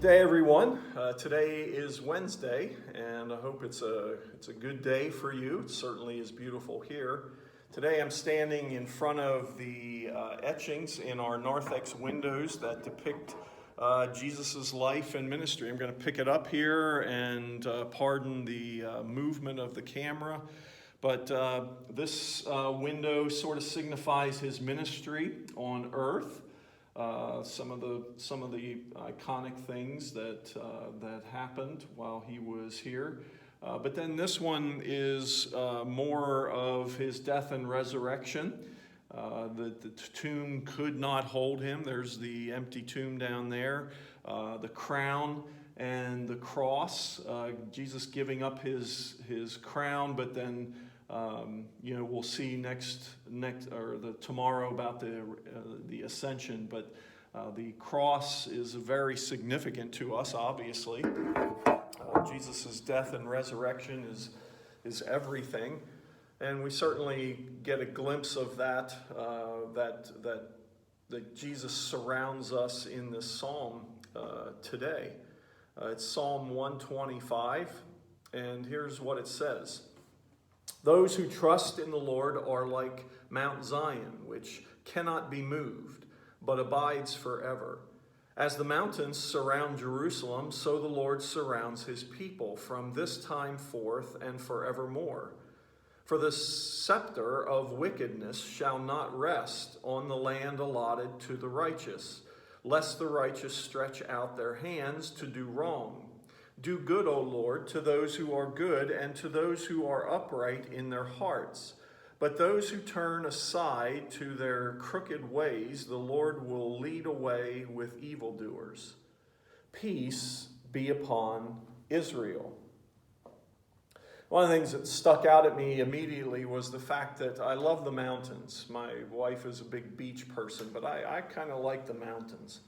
Good day, everyone. Today is Wednesday, and I hope it's a good day for you. It certainly is beautiful here. Today I'm standing in front of the etchings in our narthex windows that depict Jesus' life and ministry. I'm going to pick it up here and pardon the movement of the camera. But this window sort of signifies his ministry on earth. Some of the iconic things that happened while he was here. But then this one is more of his death and resurrection. The tomb could not hold him. There's the empty tomb down there. The crown and the cross. Jesus giving up his crown, but then we'll see tomorrow about the ascension. But the cross is very significant to us, obviously. Jesus' death and resurrection is everything, and we certainly get a glimpse of that. That Jesus surrounds us in this psalm today. It's Psalm 125, and here's what it says. Those who trust in the Lord are like Mount Zion, which cannot be moved, but abides forever. As the mountains surround Jerusalem, so the Lord surrounds his people from this time forth and forevermore. For the scepter of wickedness shall not rest on the land allotted to the righteous, lest the righteous stretch out their hands to do wrong. Do good, O Lord, to those who are good and to those who are upright in their hearts. But those who turn aside to their crooked ways, the Lord will lead away with evildoers. Peace be upon Israel. One of the things that stuck out at me immediately was the fact that I love the mountains. My wife is a big beach person, but I kind of like the mountains.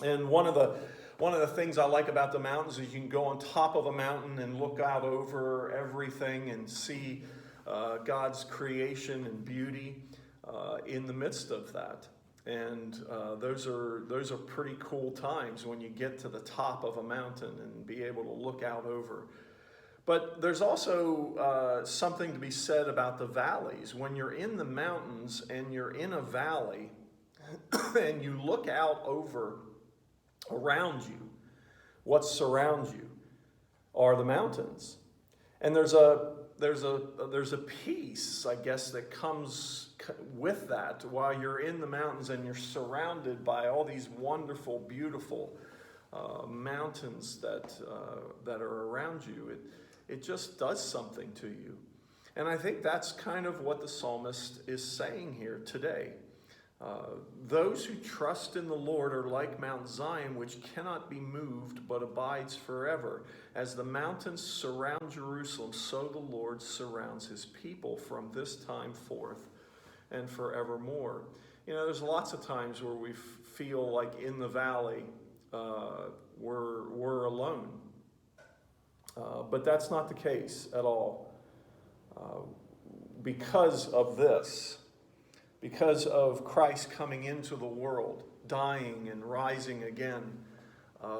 And one of the things I like about the mountains is you can go on top of a mountain and look out over everything and see God's creation and beauty in the midst of that. And those are pretty cool times when you get to the top of a mountain and be able to look out over. But there's also something to be said about the valleys. When you're in the mountains and you're in a valley and you look out over around you, what surrounds you are the mountains. And there's a peace, I guess, that comes with that while you're in the mountains and you're surrounded by all these wonderful, beautiful mountains that are around you. It just does something to you. And I think that's kind of what the psalmist is saying here today. Those who trust in the Lord are like Mount Zion, which cannot be moved but abides forever. As the mountains surround Jerusalem, so the Lord surrounds his people from this time forth and forevermore. You know, there's lots of times where we feel like in the valley we're alone. But that's not the case at all. Because of this. Because of Christ coming into the world, dying and rising again,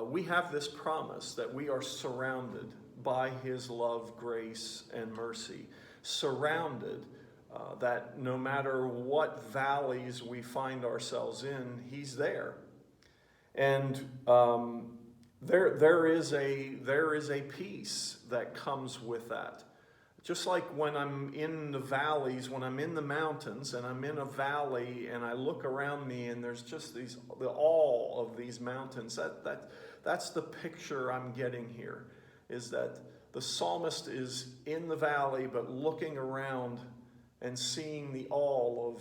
we have this promise that we are surrounded by his love, grace, and mercy. Surrounded, that no matter what valleys we find ourselves in, he's there. And there is a peace that comes with that. Just like when I'm in the valleys, when I'm in the mountains and I'm in a valley and I look around me and there's just the awe of these mountains, that's the picture I'm getting here, is that the psalmist is in the valley but looking around and seeing the awe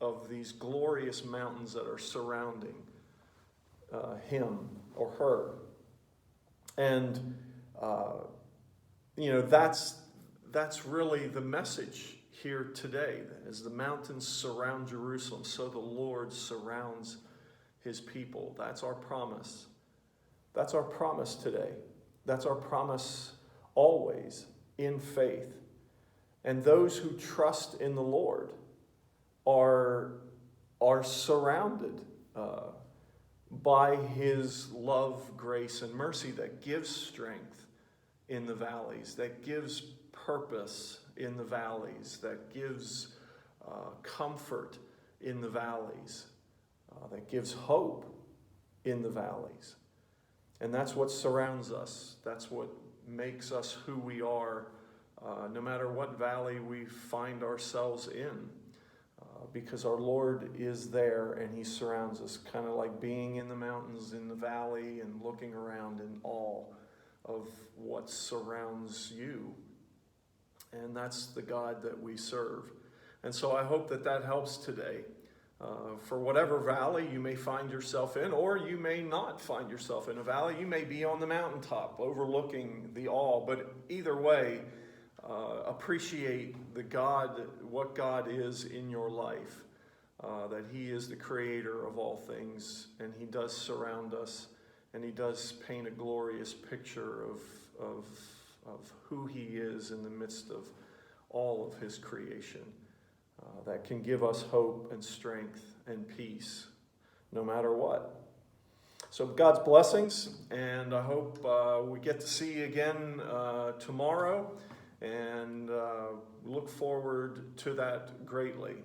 of these glorious mountains that are surrounding him or her. And that's really the message here today. As the mountains surround Jerusalem, so the Lord surrounds his people. That's our promise. That's our promise today. That's our promise always in faith. And those who trust in the Lord are surrounded by his love, grace, and mercy that gives strength in the valleys, that gives purpose in the valleys, that gives comfort in the valleys, that gives hope in the valleys. And that's what surrounds us. That's what makes us who we are, no matter what valley we find ourselves in. Because our Lord is there and he surrounds us, kind of like being in the mountains, in the valley, and looking around in awe of what surrounds you. And that's the God that we serve. And so I hope that that helps today. For whatever valley you may find yourself in, or you may not find yourself in a valley. You may be on the mountaintop overlooking the awe, but either way, appreciate what God is in your life, that he is the creator of all things, and he does surround us, and he does paint a glorious picture of who he is in the midst of all of his creation, that can give us hope and strength and peace no matter what. So God's blessings, and I hope we get to see you again tomorrow, and look forward to that greatly.